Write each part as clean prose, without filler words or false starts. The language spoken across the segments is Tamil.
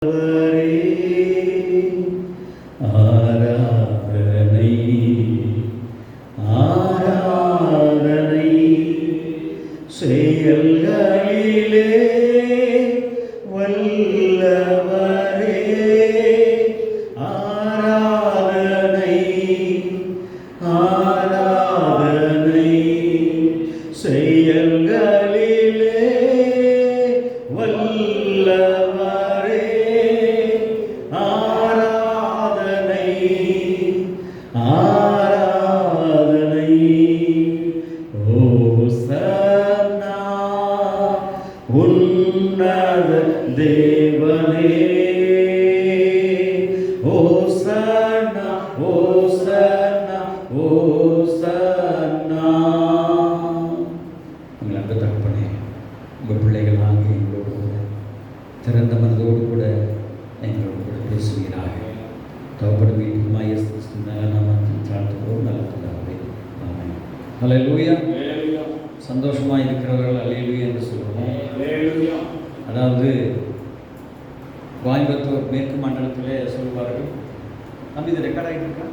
ஆராதனை ஆராதனை செயல்களிலே வல்லவரே ஆராதனை ஆராதனை செயல்களிலே வல்லவரே ஆராதனை ஆராதனை ஓசன்னா உன்னத தேவனே ஓசன்னா ஓசன்னா ஓசன்னா. உங்கள் அன்பு தகப்பனே, உங்கள் பிள்ளைகள் ஆகிய எங்களோடு கூட திறந்த மனதோடு கூட எங்களோடு கூட பேசுகிறார்கள். தகப்பன் வீட்டுமாய் நல்ல நாமத்தில் சாழ்த்துகிறோம். நல்ல தந்தாவே ஆமென். ஹல்லேலூயா. சந்தோஷமாக இருக்கிறவர்கள் அல்லேலூயா என்று சொல்லுவோம். அதாவது கோயம்புத்தூர் மேற்கு மண்டலத்திலே சொல்வார்கள். நம்ம இது ரெக்கார்ட் ஆகிட்டு இருக்கா?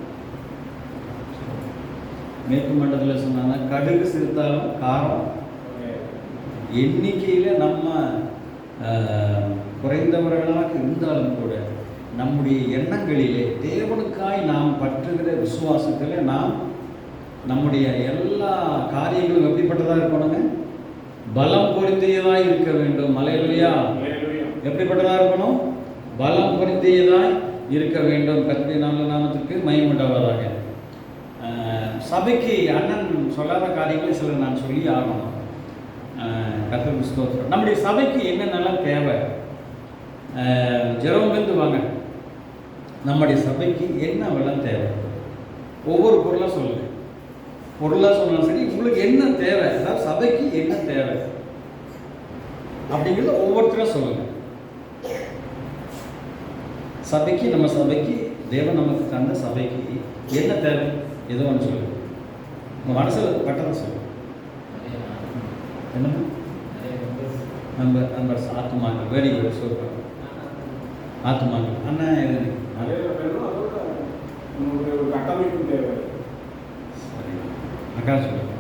மேற்கு மண்டலத்தில் சொன்னாங்க, கடுகு சிறுத்தாலும் காரம் எண்ணிக்கையில் நம்ம குறைந்தவர்களாக இருந்தாலும் கூட நம்முடைய எண்ணங்களிலே தேவனுக்காய் நாம் பற்றுகிற விசுவாசத்தில் நாம் நம்முடைய எல்லா காரியங்களும் எப்படிப்பட்டதாக இருக்கணுங்க? பலம் பொருந்தியதாக இருக்க வேண்டும். அல்லேலூயா. எப்படிப்பட்டதாக இருக்கணும்? பலம் பொருந்தியதாய் இருக்க வேண்டும். கர்த்தருடைய நல்ல நாமத்துக்கு மகிமை உண்டாவதாக. சபைக்கு அண்ணன் சொல்லாத காரியங்களை சில நான் சொல்லி ஆகணும். கர்த்தருக்கு ஸ்தோத்திரம். நம்முடைய சபைக்கு என்னென்னலாம் தேவை? ஜெரோமிலிருந்து வாங்க. நம்முடைய சபைக்கு என்ன வெள்ளம் தேவை? ஒவ்வொரு பொருளாக சொல்லுங்க. பொருளாக சொன்னாலும் சரி, உங்களுக்கு என்ன தேவை, அதாவது சபைக்கு என்ன தேவை அப்படிங்கிறத ஒவ்வொருத்தரும் சொல்லுங்க. சபைக்கு, நம்ம சபைக்கு, தேவன் நமக்கு தந்த சபைக்கு என்ன தேவை, ஏதோ ஒன்று சொல்லுங்க. உங்கள் மனசில் பட்டதை சொல்லுங்க. என்ன நம்பர்ஸ் ஆத்துமாக்கள். Very good, super. ஆத்துமாக்கள் அண்ணா எழுதி கட்டமைப்பு தேவை. சரி, அக்கா சொல்லுங்க.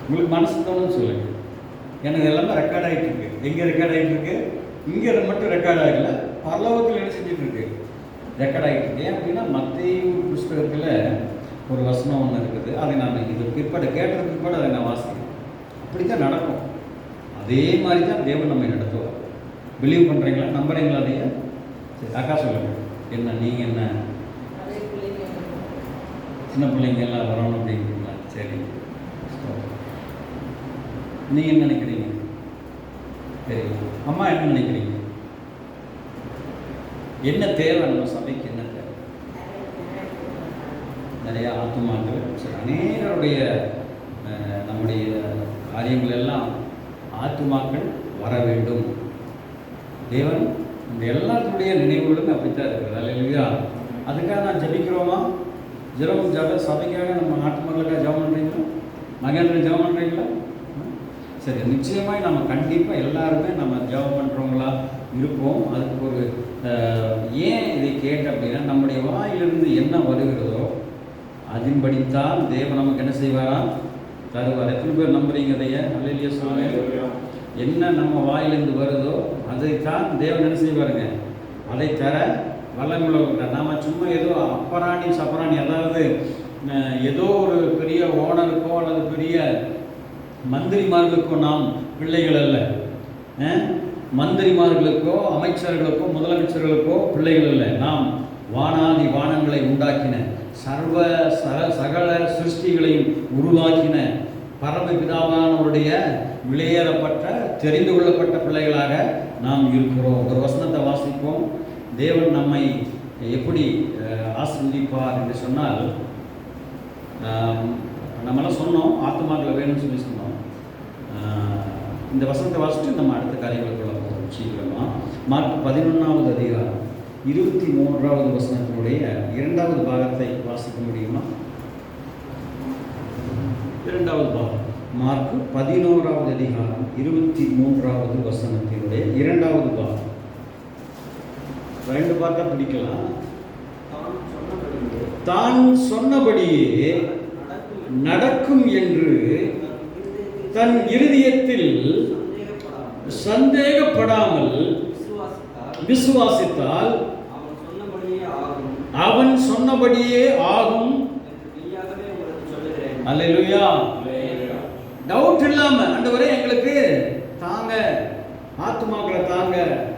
உங்களுக்கு மனசு தோணுன்னு சொல்லுங்க. எனக்கு எல்லாமே ரெக்கார்ட் ஆகிட்டு இருக்கு. எங்கே ரெக்கார்ட் ஆகிட்டு இருக்கு? இங்கே மட்டும் ரெக்கார்ட் ஆகலை, பரலோகத்தில் என்ன செஞ்சுட்டு இருக்கு? ரெக்கார்ட் ஆகிட்டு இருக்கு. ஏன் அப்படின்னா, மத்தேயு புஸ்தகத்தில் ஒரு வசனம் ஒன்று இருக்குது. அதை நான் இது பிற்பாடு கேட்டதுக்கு பிற்பாடு அதை நான் வாசிக்கிறேன். அப்படி தான் நடக்கும். அதே மாதிரி தான் தேவன் நம்மை நடத்துவார். பிலீவ் பண்ணுறீங்களா? நம்புறீங்களா? அதையே சரி, அக்கா சொல்லுங்க. என்ன நீங்கள் என்ன சின்ன பிள்ளைங்க எல்லாம் வரணும் அப்படிங்கிறீங்களா? சரி, நீங்கள் என்ன நினைக்கிறீங்க? சரி, அம்மா என்ன நினைக்கிறீங்க? என்ன தேவை நம்ம சபைக்கு? என்ன தேவை? நிறைய ஆத்துமாக்கள், சரி, அநேகருடைய நம்முடைய காரியங்கள் எல்லாம் ஆத்துமாக்கள் வர வேண்டும். தேவன் இந்த எல்லாத்துடைய நினைவுகளும் அப்படித்தான் இருக்குது. அல்லேலூயா. அதுக்காக நான் ஜபிக்கிறோமா? சபைக்காக நம்ம ஆத்துமாக்களுக்காக ஜெபம் பண்ணுறீங்களா? மகேந்திரன் ஜெபம் பண்ணுறீங்களா? சரி, நிச்சயமாக நம்ம கண்டிப்பாக எல்லாருமே நம்ம ஜெபம் பண்ணுறவங்களா இருப்போம். அதுக்கு ஒரு ஏன் இதை கேட்ட அப்படின்னா, நம்முடைய வாயிலிருந்து என்ன வருகிறதோ அதன்படித்தான் தேவன் நமக்கு என்ன செய்வாரா? தருவார். எத்தனை பேர் நம்புறீங்க இதைய? அல்லேலூயா சொல்லுங்க. என்ன நம்ம வாயிலிருந்து வருதோ அதைத்தான் தேவன் என்ன செய்வாருங்க? அதை தர வல்லமுள்ளவர்கள். நாம் சும்மா ஏதோ அப்பராணி சப்பராணி, அதாவது ஏதோ ஒரு பெரிய ஓனருக்கோ அல்லது பெரிய மந்திரிமார்களுக்கோ நாம் பிள்ளைகள் அல்ல. மந்திரிமார்களுக்கோ அமைச்சர்களுக்கோ முதலமைச்சர்களுக்கோ பிள்ளைகள் அல்ல. நாம் வானாதி வானங்களை உண்டாக்கின, சகல சிருஷ்டிகளையும் உருவாக்கின பரமபிதாவானவருடைய விலையேறப்பட்ட தெரிந்து கொள்ளப்பட்ட பிள்ளைகளாக நாம் இருக்கிறோம். ஒரு வசனத்தை வாசிப்போம். தேவன் நம்மை எப்படி ஆசீர்வதிப்பார் என்று சொன்னால், நம்மளாம் சொன்னோம் ஆத்துமாக்களை வேணும்னு சொல்லி சொன்னோம். இந்த வசனத்தை வாசிட்டு நம்ம அடுத்த காரியங்களுக்குள்ள போகிறோம் சீக்கிரமாக. மார்க் 11வது அதிகாரம் 23வது வசனத்தினுடைய 2வது பாகத்தை வாசிக்க முடியுமா? 2வது பாகம் மார்க் 11வது அதிகாரம் 23வது வசனத்தினுடைய 2வது பாகம். ரெண்டு பார்த்தா பிடிக்கலாம். தான் சொன்னபடியே நடக்கும் என்று தன் இருதயத்தில் சந்தேகப்படாமல் விசுவாசித்தால் அவன் சொன்னபடியே ஆகும். அல்லேலூயா. டவுட் இல்லாம ஆண்டவரே எங்களுக்கு தாங்க, ஆத்துமாக்களை தாங்க,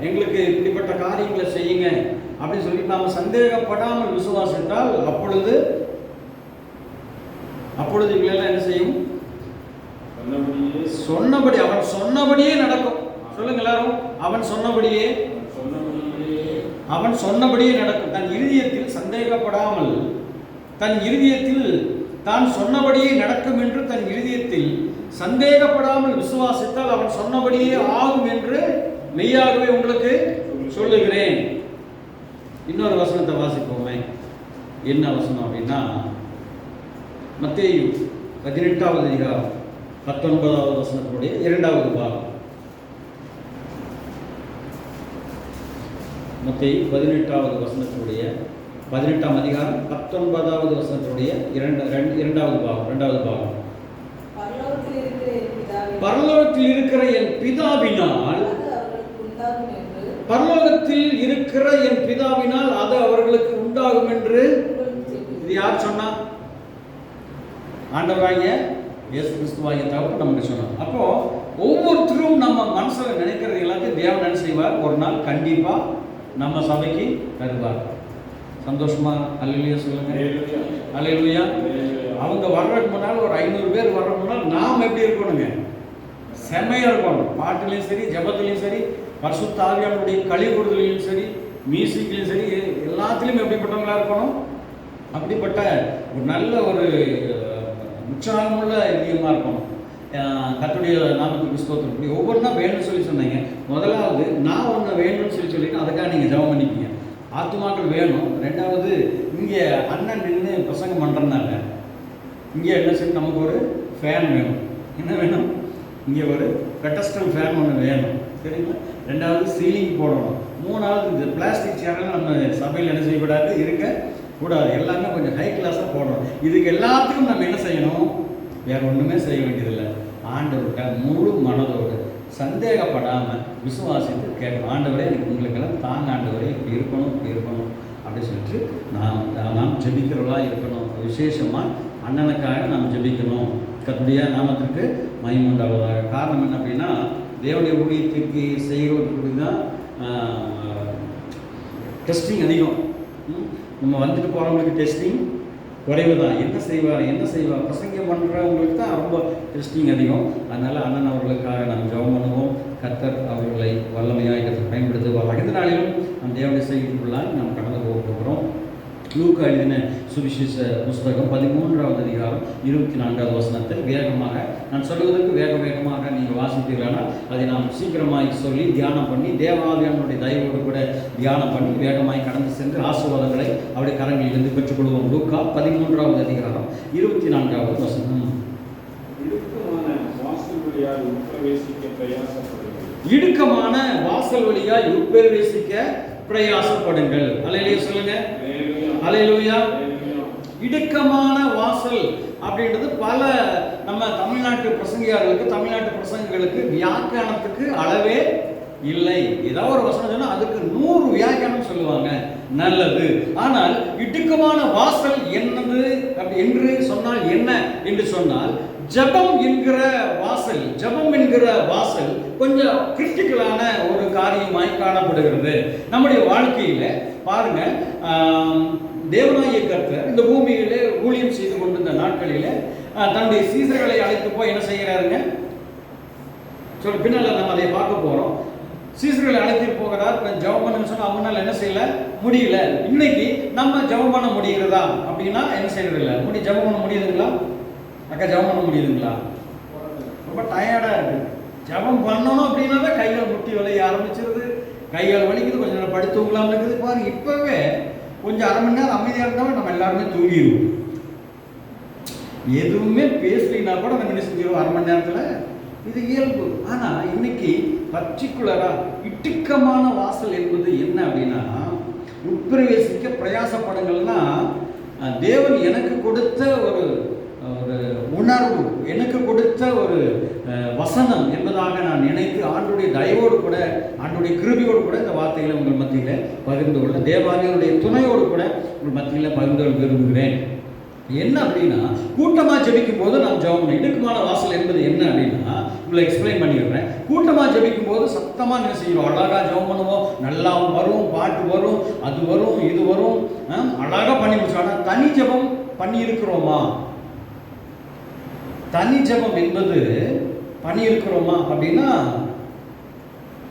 எங்களுக்கு இப்படிப்பட்ட காரியங்களை செய்யுங்க அப்படின்னு சொல்லி நாம சந்தேகப்படாமல் விசுவாசித்தால் அப்பொழுது இவங்களெல்லாம் என்ன செய்யும்? சொன்னபடி, அவன் சொன்னபடியே நடக்கும். சொல்லுங்க எல்லாரும், அவன் சொன்னபடியே நடக்கும். தன் இருதயத்தில் சந்தேகப்படாமல், தன் இருதயத்தில் தான் சொன்னபடியே நடக்கும் என்று தன் இருதயத்தில் சந்தேகப்படாமல் விசுவாசித்தால் அவன் சொன்னபடியே ஆகும் என்று மெய்யாகவே உங்களுக்கு சொல்லுகிறேன். இன்னொரு வசனத்தை வாசிப்போமே. என்ன வசனம் அப்படின்னா, மத்தேயு 18வது அதிகாரம் 19வது வசனத்துடைய 2வது பாகம். மத்தேயு 18வது வசனத்துடைய 18ஆம் அதிகாரம் 19வது வசனத்துடைய 2வது பாகம். பரலோகத்தில் இருக்கிற என் பிதாவினால் அது அவர்களுக்கு உண்டாகும் என்று. இது யார் சொன்னா? ஆண்டவராகிய இயேசு கிறிஸ்துவாகிய தகப்பன் நமக்கு சொன்னார். அப்போ ஒவ்வொருத்தரும் நம்ம மனசுல நினைக்கிறது எல்லாத்தையும் தேவன் என்ன செய்வார்? ஒரு நாள் கண்டிப்பா நம்ம சபைக்கு தருவார். சந்தோஷமா அல்லேலூயா சொல்லுங்க. அல்லேலூயா. அவங்க வர்றதுக்கு முன்னால் ஒரு 500 பேர் வர்றதுக்கு முன்னால் நாம் எப்படி இருக்கணுங்க? செம்மையா இருக்கணும். பாட்டுலையும் சரி, ஜபத்திலையும் சரி, பரிசுத்த ஆவியானவருடைய கழிவுறுதலையும் சரி, மியூசிக்லையும் சரி, எல்லாத்துலேயும் எப்படிப்பட்டவங்களா இருக்கணும்? அப்படிப்பட்ட ஒரு நல்ல ஒரு உற்சாகமுள்ள இதயமாக இருக்கணும். கர்த்தருடைய நாமத்துக்கு ஸ்தோத்திரம். இப்படி ஒவ்வொன்றா வேணும்னு சொல்லி சொன்னீங்க. முதலாவது நான் ஒன்று வேணும்னு சொல்லிட்டு அதுக்காக நீங்கள் ஜெபம் பண்ணிப்பீங்க. ஆத்துமாக்கள் வேணும். ரெண்டாவது இங்கே அண்ணன் நின்று பிரசங்கம் பண்ணுறதுனால இங்கே என்ன செய்யணும்? நமக்கு ஒரு ஃபேன் வேணும். என்ன வேணும்? இங்கே ஒரு பெட்டஸ்டல் ஃபேன் ஒன்று வேணும். சரிங்களா? ரெண்டாவது சீலிங் போடணும். மூணாவது இந்த பிளாஸ்டிக் சேரெல்லாம் நம்ம சபையில் என்ன செய்யக்கூடாது, இருக்க கூடாது. எல்லாமே கொஞ்சம் ஹை கிளாஸாக போடணும். இதுக்கு எல்லாத்துக்கும் நம்ம என்ன செய்யணும்? வேறு ஒன்றுமே செய்ய வேண்டியதில்லை. ஆண்டவர்கிட்ட முழு மனதோடு சந்தேகப்படாமல் விசுவாசித்து கேட்கணும். ஆண்டவரே உங்களுக்கெல்லாம் தாங்க, ஆண்டவரே இப்படி இருக்கணும் அப்படின்னு சொல்லிட்டு நாம் ஜெபிக்கிறவர்களாக இருக்கணும். விசேஷமாக அண்ணனுக்காக நாம் ஜெபிக்கணும். கர்த்தருடைய நாமத்திற்கு மகிமை உண்டாவதாக. காரணம் என்ன அப்படின்னா, தேவனுடைய ஊழியத்திற்கு செய்கிறவர்களுக்கு தான் டெஸ்டிங் அதிகம். நம்ம வந்துட்டு போகிறவங்களுக்கு டெஸ்டிங் குறைவு தான். என்ன செய்வார் பிரசங்கம் பண்ணுறவங்களுக்கு தான் ரொம்ப டெஸ்டிங் அதிகம். அதனால் அண்ணன் அவர்களுக்காக நாம் ஜெபம் பண்ணுவோம். கர்த்தர் அவர்களை வல்லமையாக கர்த்தர் பயன்படுத்துவார்கள். இந்த நாளிலும் நம் தேவனுடைய செய்திக்குள்ளாக நாம் கடந்து போக போகிறோம். லூக்கா எழுதின சுவிசேஷ புஸ்தகம் 13வது அதிகாரம் 24வது வசனத்தில் வேகமாக நான் சொல்வதற்கு வேகமாக நீங்கள் வாசிப்பீர்களானால் அதை நாம் சீக்கிரமாய் சொல்லி தியானம் பண்ணி தேவாவியானுடைய தயவோடு கூட தியானம் பண்ணி வேகமாய் கடந்து சென்று ஆசீர்வாதங்களை அவருடைய கரங்களிலிருந்து பெற்றுக்கொள்வோம். லூக்கா 13வது அதிகாரம் 24வது வசனம். இடுக்கமான வாசல் வழியாய் உட்பிரவேசிக்க பிரயாசப்படுங்கள். அல்லேலூயா சொல்லுங்க. அல்லேலூயா. இடுக்கமான வாசல் அப்படின்றது பல நம்ம தமிழ்நாட்டு பிரசங்கங்களுக்கு வியாக்கியானத்துக்கு அளவே இல்லை. ஏதாவது ஒரு வசனம் சொன்னா அதுக்கு 100 வியாக்கியானம் சொல்லுவாங்க. நல்லது. ஆனால் இடுக்கமான வாசல் என்னது என்று சொன்னால் என்ன என்று சொன்னால், ஜபம் என்கிற வாசல் கொஞ்சம் கிரிட்டிக்கலான ஒரு காரியமாய் காணப்படுகிறது. நம்முடைய வாழ்க்கையில பாருங்க, தேவனாகிய கர்த்தர் இந்த பூமியிலே ஊழியம் செய்து கொண்டிருந்த நாட்களிலே தன்னுடைய சீசர்களை அழைத்து போய் என்ன செய்கிறாருங்க? பின்னால நம்ம அதை பார்க்க போறோம். சீசர்களை அழைத்து போகிறார். ஜெபம் பண்ணு சொன்னா அவங்களால என்ன செய்யல முடியல. இன்னைக்கு நம்ம ஜெபம் பண்ண முடிகிறதா அப்படின்னா என்ன செய்யறது இல்லை. ஜெபம் பண்ண முடியுதுங்களா? அக்கா ஜெபம் பண்ண முடியுதுங்களா? ரொம்ப டயர்டா இருக்கு. ஜெபம் பண்ணணும் அப்படின்னாவே கைகள் முட்டி வலிய ஆரம்பிச்சிருது. கைகள் வலிக்குது. கொஞ்சம் நேரம் படுத்து தூங்கலாம் இருக்குது. பாருங்க, இப்பவே கொஞ்சம் அரை மணி நேரம் அமைதியாக இருந்தாலும் நம்ம எல்லாருமே தூங்கிடுவோம். எதுவுமே பேசலினா கூட நம்ம என்ன செஞ்சிருவோம் அரை மணி நேரத்தில். இது இயல்பு. ஆனால் இன்னைக்கு பர்டிகுலரா இடுக்கமான வாசல் என்பது என்ன அப்படின்னா, உட்பிரவேசிக்க பிரயாசப்படுங்கள்னா தேவன் எனக்கு கொடுத்த ஒரு உணர்வு, எனக்கு கொடுத்த ஒரு வசனம் என்பதாக நான் நினைத்து ஆண்டுடைய தயவோடு கூட, ஆண்டுடைய கிருபையோடு கூட இந்த வார்த்தைகளை உங்கள் மத்தியில் பகிர்ந்து கொள்ள, தேவாலயனுடைய துணையோடு கூட உங்கள் மத்தியில் பகிர்ந்து கொள்ள விரும்புகிறேன். என்ன அப்படின்னா, கூட்டமாக ஜெபிக்கும் போது நாம் ஜெபம் இடுக்கமான வாசல் என்பது என்ன அப்படின்னா, உங்களை எக்ஸ்பிளைன் பண்ணிடுறேன். கூட்டமாக ஜெபிக்கும் போது சத்தமாக என்ன செய்வோம், அழகாக ஜெபம் பண்ணுவோம், நல்லா வரும், பாட்டு வரும், அது வரும், இது வரும், அழகாக பண்ணி முடிச்சோம். ஆனால் தனி ஜெபம் பண்ணி இருக்கிறோமா? தனி ஜெபம் என்பது பண்ணியிருக்கிறோமா அப்படின்னா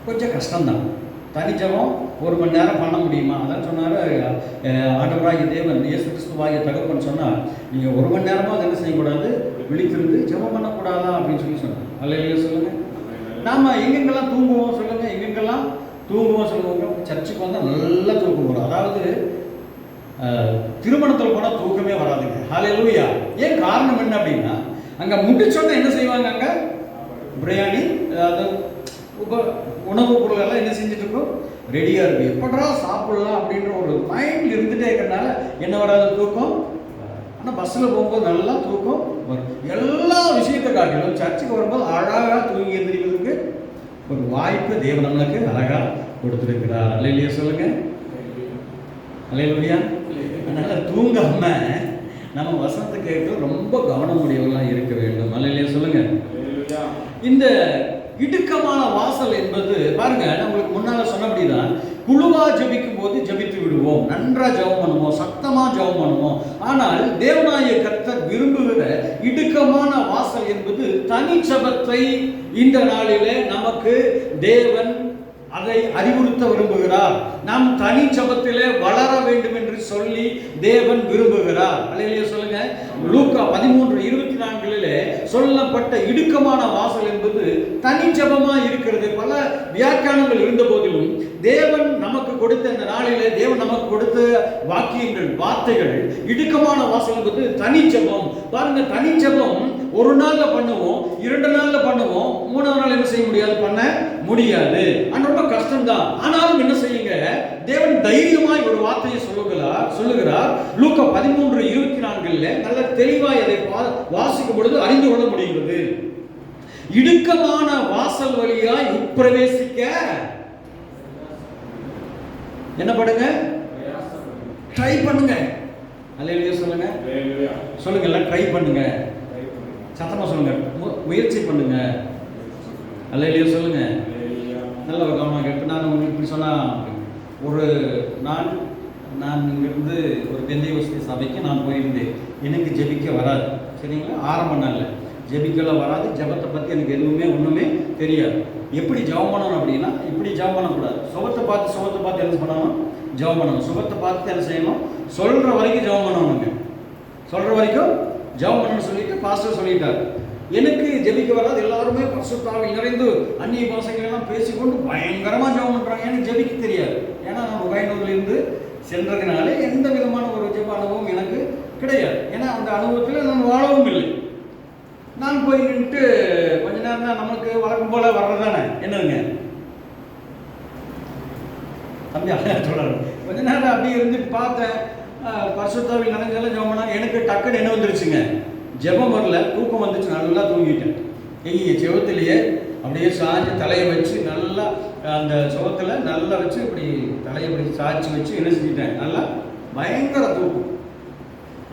கொஞ்சம் கஷ்டம்தான். தனி ஜெபம் 1 மணி நேரம் பண்ண முடியுமா? அதான் சொன்னார் ஆண்டவராகிய தேவன், இயேசு கிறிஸ்துவாகிய தகப்பன் சொன்னார், நீங்கள் 1 மணி நேரமாக அதை என்ன செய்யக்கூடாது, விழித்திருந்து ஜெபம் பண்ணக்கூடாதா அப்படின்னு சொன்னார். அல்லையா சொல்லுங்கள். நாம் எங்கெங்கெல்லாம் தூங்குவோம் சொல்லுங்கள், எங்கெங்கெல்லாம் தூங்குவோம் சொல்லுவாங்க. சர்ச்சுக்கு வந்தால் நல்லா தூக்கம் வரும். அதாவது திருமணத்தில் போனால் தூக்கமே வராதுங்க. ஹல்லேலூயா. ஏன் காரணம் என்ன அப்படின்னா, அங்கே முடிச்சோன்னா என்ன செய்வாங்க, அங்கே பிரியாணி, அதாவது உணவுப் பொருள் எல்லாம் என்ன செஞ்சுட்டு இருக்கோம், ரெடியாக இருக்குது. எப்படா சாப்பிடலாம் அப்படின்ற ஒரு மைண்டில் இருந்துகிட்டே இருக்கிறனால என்ன வராது, தூக்கம். ஆனால் பஸ்ஸில் போகும்போது நல்லா தூக்கம் வரும். எல்லா விஷயத்தை காட்டிலும் சர்ச்சுக்கு வரும்போது அழகாக தூங்கி எழுந்திரிக்கிறதுக்கு ஒரு வாய்ப்பு தேவன் நம்மளுக்கு அழகாக கொடுத்துருக்கிறார். அல்லையா சொல்லுங்கள். அல்லேலூயா. அதனால் தூங்காமல் நம்ம வசனத்தை கேட்க ரொம்ப கவனம் உடையவர்களாக இருக்க வேண்டும். அல்லையா சொல்லுங்கள். இந்த இடுக்கமான வாசல் என்பது பாருங்க, நம்மளுக்கு முன்னால் சொன்னபடிதான் குழுவாக ஜெபிக்கும் போது ஜெபித்து விடுவோம், நன்றாக ஜெபம் பண்ணுவோம், சத்தமாக ஜெபம் பண்ணுவோம். ஆனால் தேவனாய கர்த்தர் விரும்புகிற இடுக்கமான வாசல் என்பது தனி ஜெபத்தை இந்த நாளிலே நமக்கு தேவன் அதை அறிவுறுத்த விரும்புகிறார். நாம் தனி ஜெபத்திலே வளர வேண்டும் என்று சொல்லி தேவன் விரும்புகிறார். அல்லேலூயா சொல்லுங்க. லூக்கா 13:24 சொல்லப்பட்ட இடுக்கமான வாசல் என்பது தனி ஜெபமா இருக்கிறது. பல வியாக்கியானங்கள் இருந்த போதிலும் தேவன் நமக்கு கொடுத்த இந்த நாளிலே தேவன் நமக்கு கொடுத்த வாக்கியங்கள், வார்த்தைகள், இடுக்கமான வாசல் என்பது தனி ஜெபம். பாருங்க, தனி ஜெபம் 1 நாள்ல பண்ணுவோம், 2 நாள்ல பண்ணுவோம், 3ஆவது நாள் என்ன செய்ய முடியாது, பண்ண முடியாது. ரொம்ப கஷ்டம்தான். ஆனாலும் என்ன செய்யுங்க, தேவன் தைரியமாய் ஒரு வார்த்தையை சொல்லுகிறார். லூக்கா 13:24 நல்ல தெளிவாய் அதை வாசிக்கும் பொழுது அறிந்து கொள்ள முடிகிறது. இடுக்கமான வாசல் வழியாய் உட்பிரவேசிக்க என்ன பண்ணுங்க, ட்ரை பண்ணுங்க. அல்லேலூயா சொல்லுங்க. சொல்லுங்க, எல்லாம் ட்ரை பண்ணுங்க, சத்தமா சொல்லுங்க, முயற்சி பண்ணுங்க. அல்லேலூயா சொல்லுங்க. நல்ல ஒரு கவனம் கேட்பேன். நான் உங்களுக்கு இப்படி சொன்னால், நான் இங்கிருந்து ஒரு பெந்தையோஸ்தே சபைக்கு நான் போயிருந்தேன். எனக்கு ஜெபிக்க வராது, சரிங்களா? ஆரம்ப நாளில் ஜெபிக்கலாம் வராது. ஜெபத்தை பற்றி எனக்கு எதுவுமே ஒன்றுமே தெரியாது. எப்படி ஜெபம் பண்ணணும் அப்படின்னா, இப்படி ஜெபம் பண்ணக்கூடாது. சுகத்தை பார்த்து என்ன பண்ணணும், ஜெபம் பண்ணணும். சுகத்தை பார்த்து என்ன செய்யணும், சொல்கிற வரைக்கும் ஜெபம் பண்ணணுங்க. சொல்கிற வரைக்கும் ஜெபம் பண்ணணும்னு சொல்லிட்டு பாஸ்டர் சொல்லிட்டார். எனக்கு ஜெபிக்க வராது. எல்லாருமே பரிசுத்தாவில் நிறைந்து அந்நிய பாஷைகளெல்லாம் பேசிக்கொண்டு பயங்கரமாக ஜெபம் பண்ணுறாங்க. எனக்கு ஜெபிக்க தெரியாது. ஏன்னா நான் உபயனூர்லேருந்து சென்றதுனால எந்த விதமான ஒரு ஜெப அனுபவம் எனக்கு கிடையாது. ஏன்னா அந்த அனுபவத்தில் நான் வாழவும் இல்லை. நான் போய் நின்று கொஞ்ச நேரம் தான் நமக்கு வழக்கம் போல வர்றதானே, என்னதுங்க தம்பி சொல்கிறாங்க. கொஞ்ச நேரம் அப்படியே இருந்துட்டு பார்த்தேன், பரிசுத்தாவில் நனைஞ்செல்லாம் ஜெபம் பண்ணாங்க. எனக்கு டக்குன்னு என்ன வந்துருச்சுங்க, ஜெபம் வரல, தூக்கம் வந்துச்சு. நல்லா தூங்கிட்டேன். எங்கே செவத்திலேயே அப்படியே சாஞ்சு தலையை வச்சு நல்லா அந்த சுகத்தில் நல்லா வச்சு இப்படி தலையை இப்படி சாய்ச்சி வச்சு என்ன செஞ்சிட்டேன், நல்லா பயங்கர தூக்கம்.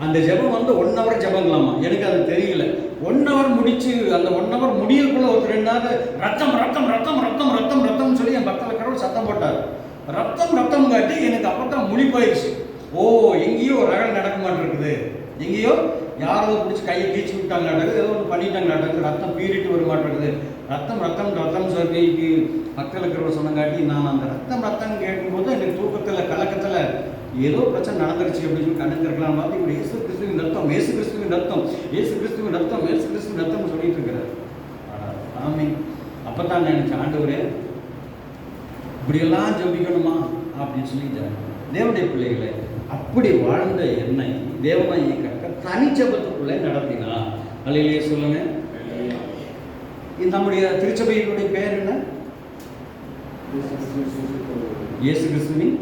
அந்த ஜெபம் வந்து 1 hour ஜெபங்களாமா. எனக்கு அது தெரியல. 1 hour முடிச்சு அந்த 1 hour முடியக்குள்ள ஒரு 2 நாள் ரத்தம் ரத்தம் ரத்தம் ரத்தம் ரத்தம் ரத்தம்னு சொல்லி என் பக்கத்தில் கடவுள் சத்தம் போட்டார். ரத்தம் காட்டி எனக்கு அப்போ தான் முடிப்பாயிடுச்சு. ஓ, எங்கேயோ ஒரு ரகல் நடக்க மாட்டேருக்குது, எங்கேயோ யாரோ பிடிச்சி கையை கீழ்ச்சி விட்டாங்களாட்டது, ஏதோ ஒன்று பண்ணிட்டாங்களாட்டது, ரத்தம் பீறிட்டு வர மாட்டேங்குது. ரத்தம் சொல்லி மக்கள் இருக்கிறவங்க சொன்னங்காட்டி நான் அந்த ரத்தம் கேட்கும்போது எனக்கு தூக்கத்தில் கலக்கத்தில் ஏதோ பிரச்சனை நடந்துருச்சு அப்படின்னு சொல்லி கண்ணு திறக்கலாம் பார்த்து இப்படி இயேசு கிறிஸ்துவின் ரத்தம், இயேசு கிறிஸ்துவின் ரத்தம், இயேசு கிறிஸ்துவின் ரத்தம், இயேசு கிறிஸ்துவின் ரத்தம்னு சொல்லிட்டு இருக்கிறார். ஆமீன். அப்போ தான் நினைச்சேன், ஆண்டவரே இப்படியெல்லாம் ஜெபிக்கணுமா அப்படின்னு சொல்லி தேவனுடைய பிள்ளைகளை அப்படி வாழ்ந்த என்னை தேவனாய் கர்த்தர் தனி ஜெபத்துக்குள்ளே நடத்தினா. அல்லேலூயா சொல்லுங்க. நம்முடைய திருச்சபையினுடைய பெயர் என்ன? இயேசு கிறிஸ்துவின்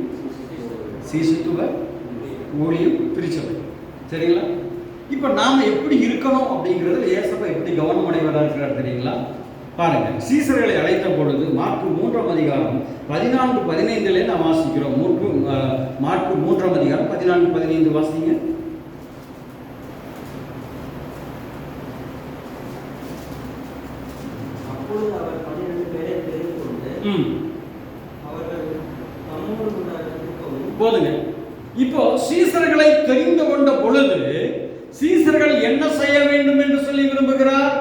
சீசுத்துவ ஊழியம் திருச்சபை. சரிங்களா? இப்போ நாம் எப்படி இருக்கணும் அப்படிங்கிறது ஏசப்பா எப்படி கவனம் அடைவராக இருக்கிறார் தெரியுங்களா? பாருங்க, சீசர்களை அழைத்த பொழுது மார்க்கு 3ஆம் அதிகாரம் 14-15 நாம் வாசிக்கிறோம். மார்க்கு 3ஆம் அதிகாரம் 14-15 வாசிங்க. அப்பொழுது அவர் 12 பேரை தெரிந்து கொண்டு அவர்கள் தம்மோடு கூட இருக்கவும். போதுங்க. இப்போ சீசர்களை தெரிந்து கொண்ட பொழுது சீசர்கள் என்ன செய்ய வேண்டும் என்று சொல்லி விரும்புகிறார்?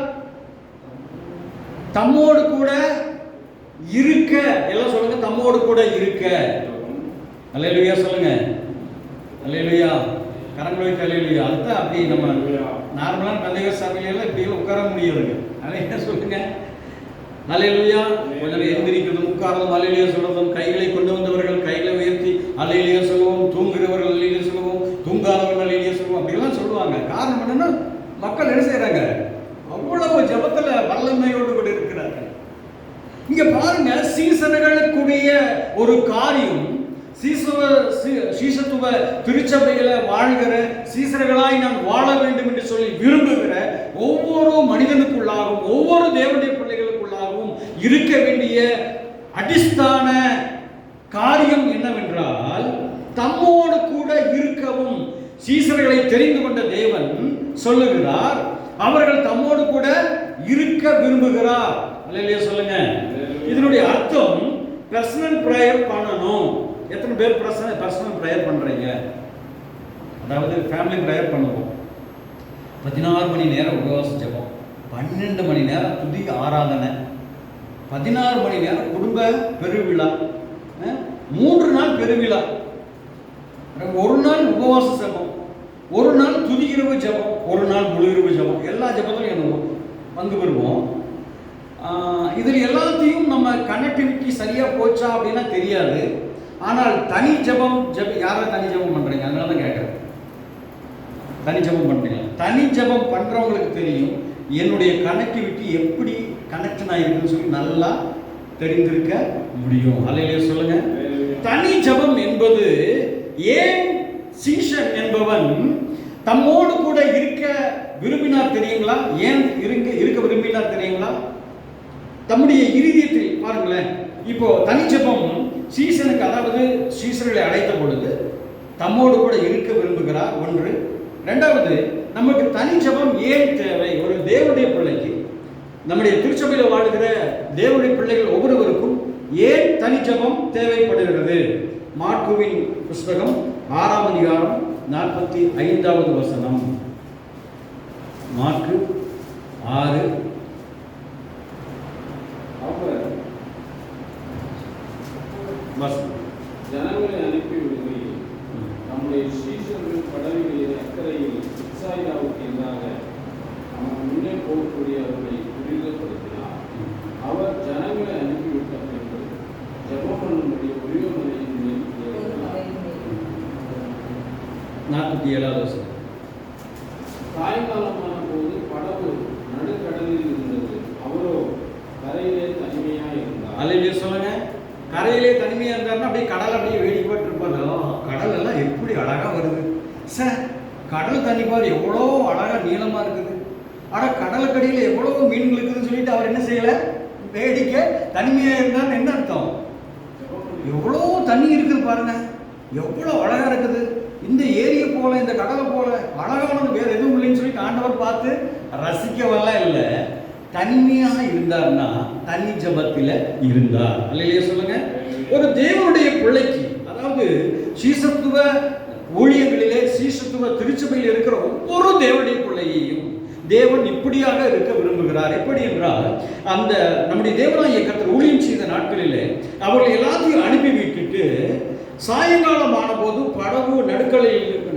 தம்மோடு கூட இருக்க. எல்லாம் சொல்லுங்க, தம்மோடு கூட இருக்க. அல்லேலூயா சொல்லுங்க. அல்லேலூயா. கரங்களை வைத்து அல்லேலூயா. அதுதான் அப்படி நம்ம நார்மலான பெந்தேகோஸ்தே சபையில இப்படி உட்கார முடியாதுங்க. அல்லேலூயா சொல்லுங்க. அல்லேலூயா. கொஞ்சம் எந்திரிக்கிறதும் உட்கார்றதும் அல்லேலூயா சொல்றதும், கைகளை கொண்டு வந்தவர்கள் கைகளை உயர்த்தி அல்லேலூயா சொல்லுவோம், தூங்குகிறவர்கள் அல்லேலூயா சொல்லுவோம், தூங்காதவர்கள் அல்லேலூயா சொல்லுவோம், அப்படிலாம் சொல்லுவாங்க. காரணம் என்னன்னா மக்கள் என்ன செய்யறாங்க? அவ்வளவு ஜபத்துல வல்லமையோடு கூட இருக்கிறார்கள். இங்க பாருங்க, சீசர்களுக்குரிய ஒரு காரியம், சீசத்துவ திருச்சபையில வாழ்கிற சீசர்களாய் நான் வாழ வேண்டும் என்று சொல்லி விரும்புகிற ஒவ்வொரு மனிதனுக்குள்ளாகவும் ஒவ்வொரு தேவனுடைய பிள்ளைகளுக்குள்ளாகவும் இருக்க வேண்டிய அடிஸ்தான காரியம் என்னவென்றால், தம்மோடு கூட இருக்கவும். சீசர்களை தெரிந்து கொண்ட தேவன் சொல்லுகிறார், அவர்கள் தம்மோடு கூட இருக்க விரும்புகிறார். அல்லேலூயா சொல்லுங்க. இதனுடைய அர்த்தம் பர்சனல் பிரேயர் பண்ணணும். எத்தனை பேர் பர்சனல் பிரேயர் பண்றீங்க? அதாவது ஃபேமிலி பிரேயர் பண்ணுவோம். 16 மணி நேரம் உபவாச ஜெபம், 12 மணி நேரம் துதி ஆராதனை, 16 மணி நேரம் குடும்ப பெருவிழா, 3 நாள் பெருவிழா, ஒரு நாள் உபவாச ஜெபம், ஒரு நாள் துதி இரவு ஜெபம், ஒரு நாள் முழு இரவு ஜெபம். எல்லா ஜெபத்திலும் வந்து வருவோம். இதில் எல்லாத்தையும் நம்ம கனெக்டிவிட்டி சரியா போச்சா அப்படின்னா தெரியாது. ஆனால் தனி ஜெபம் யாரும் தனி ஜெபம் பண்றீங்க? அதனால தான் கேட்குறேன். தனி ஜெபம் பண்றீங்க? தனி ஜெபம் பண்றவங்களுக்கு தெரியும் என்னுடைய கனெக்டிவிட்டி எப்படி கனெக்ஷன் ஆகிருக்குன்னு சொல்லி நல்லா தெரிந்திருக்க முடியும். அல்லேலூயா சொல்லுங்க. தனி ஜெபம் என்பது, ஏன் சீஷன் என்பவன் தம்மோடு கூட இருக்க விரும்பினார் தெரியுங்களா? ஏன் இருக்க விரும்பினார் தெரியுங்களா? தம்முடைய இருதயத்தில் பாருங்களேன். இப்போ தனி ஜெபம் சீசனுக்கு, அதாவது சீசர்களை அழைத்த பொழுது தம்மோடு கூட இருக்க விரும்புகிறார். ஒன்று. ரெண்டாவது, நமக்கு தனி ஜெபம் ஏன் தேவை? ஒரு தேவனுடைய பிள்ளைக்கு, நம்முடைய திருச்சபையில் வாழ்கிற தேவனுடைய பிள்ளைகள் ஒவ்வொருவருக்கும் ஏன் தனி ஜெபம் தேவைப்படுகிறது? மார்க்குவின் புஸ்தகம் 6ஆம் அதிகாரம் 45வது வசனம். மார்க்கு 6. ஜனங்களை அனுப்பி விடுகையில் நம்முடைய சீஷர்கள் படகுகளின் அக்கறையில் இஸ்ராயேலுக்கு எதிராக அவன் முன்னே போகக்கூடிய அவர்களை துரிதப்படுத்தினார். அவர் ஜனங்களை அனுப்பிவிட்ட பின்பு ஜெபம் பண்ணும்படி ஒளிவமலையின் மேல் ஏறினார். 47வது வசனம். சாயங்காலமான போது படகு நடுக்கடலில் இருந்தது. அவரோ கரையிலே தனிமையாக இருந்தார். அல்லேலூயா சொல்லுங்க. கரையிலே தனிமையாக இருந்தாருன்னா அப்படியே கடல் அப்படியே வேடிக்கைப்பட்டு இருப்பாங்க. கடல் எல்லாம் எப்படி அழகா வருது சார்! கடல் தண்ணி பாரு எவ்வளோ அழகா நீளமா இருக்குது. ஆனால் கடலுக்கடியில் எவ்வளோ மீன்கள் இருக்குதுன்னு சொல்லிட்டு அவர் என்ன செய்யல? வேடிக்கை. தனிமையாக இருந்தான்னு என்ன அர்த்தம்? எவ்வளோ தண்ணி இருக்குது பாருங்க, எவ்வளோ அழகா இருக்குது. இந்த ஏரியை போல, இந்த கடலை போல அழகானது வேற எதுவும் இல்லைன்னு சொல்லிட்டு ஆண்டவர் பார்த்து ரசிக்கவெல்லாம் இல்லை. தனிமையாக இருந்தார்னா தனி ஜபத்தில் இருந்தார். அல்லேலூயா சொல்லுங்க. ஒரு தேவனுடைய பிள்ளைக்கு, அதாவது சீசத்துவ ஊழியங்களிலே சீசத்துவ திருச்சபையில் இருக்கிற ஒவ்வொரு தேவனுடைய பிள்ளையையும் தேவன் இப்படியாக இருக்க விரும்புகிறார். எப்படி என்றால், அந்த நம்முடைய தேவனாகிய கர்த்தர் ஊழியம் செய்த நாட்களிலே அவர்கள் எல்லாத்தையும் அனுப்பி விட்டுட்டு சாயங்காலம் ஆன போது படகு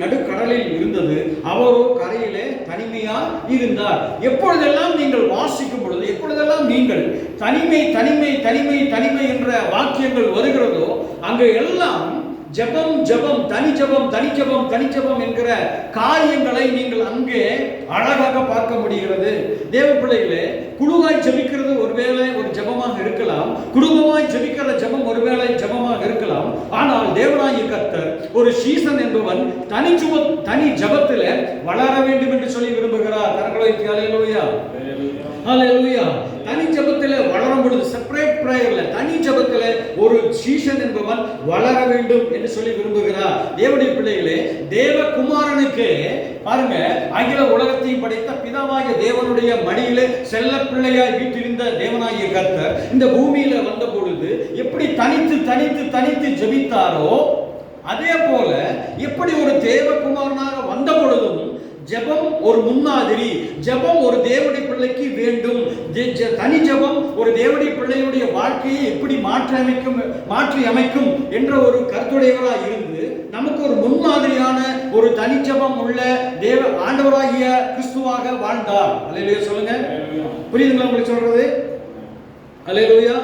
நடுக்கடலில் இருந்தது. அவரோ கரையிலே தனிமையா இருந்தார். எப்பொழுதெல்லாம் நீங்கள் வாசிக்கும் பொழுது, எப்பொழுதெல்லாம் நீங்கள் தனிமை தனிமை தனிமை தனிமை என்ற வாக்கியங்கள் வருகிறதோ அங்கு எல்லாம் ஜெபம் ஜெபம், தனி ஜெபம் தனி ஜெபம் தனி ஜெபம் என்கிற காரியங்களை நீங்கள் அங்கே அழகாக பார்க்க முடிகிறது. தேவ பிள்ளைகளே, குழுவாய் ஜெபிக்கிறது ஒருவேளை ஒரு ஜெபமாக இருக்கலாம், குடும்பமாய் ஜெபிக்கிற ஜெபம் ஒருவேளை ஜெபமாக இருக்கலாம். ஆனால் தேவனாகிய கர்த்தர் ஒரு சீசன் என்பவன் தனி ஜபத்தில் வளர வேண்டும் என்று சொல்லி விரும்புகிறார். கரங்களை ஹல்லேலூயா, ஹல்லேலூயா. தனி ஜபத்தில் வளரும் பொழுது, செப்பரேட் பிரேயர்ல தனி ஜபத்தில் ஒரு சீசன் என்பவன் வளர வேண்டும் என்று சொல்லி விரும்புகிறார். தேவனுடைய பிள்ளைகளே, தேவகுமாரனுக்கு பாருங்க, அகில உலகத்தையும் படைத்த பிதாவாகிய தேவனுடைய மடியிலே செல்ல பிள்ளையாய் வீற்றிருந்த தேவனாகிய கர்த்தர் இந்த பூமியில வந்த பொழுது எப்படி தனித்து தனித்து தனித்து ஜெபித்தாரோ, அதே போல எப்படி ஒரு தேவகுமாரனாக வந்த பொழுதும் ஜெபம் ஒரு முன்மாதிரி, ஜெபம் ஒரு தேவனுடைய பிள்ளைக்கு வேண்டும். தனி ஜெபம் ஒரு தேவனுடைய பிள்ளையுடைய வாழ்க்கையை எப்படி மாற்றி அமைக்கும் என்ற ஒரு கருத்துடையவராக இருந்து நமக்கு ஒரு முன்மாதிரியான ஒரு தனி ஜெபம் உள்ள தேவ ஆண்டவராகிய கிறிஸ்துவாக வாழ்ந்தார். அல்லேலூயா சொல்லுங்க. புரியுதுங்களா உங்களுக்கு சொல்றது? அல்லேலூயா.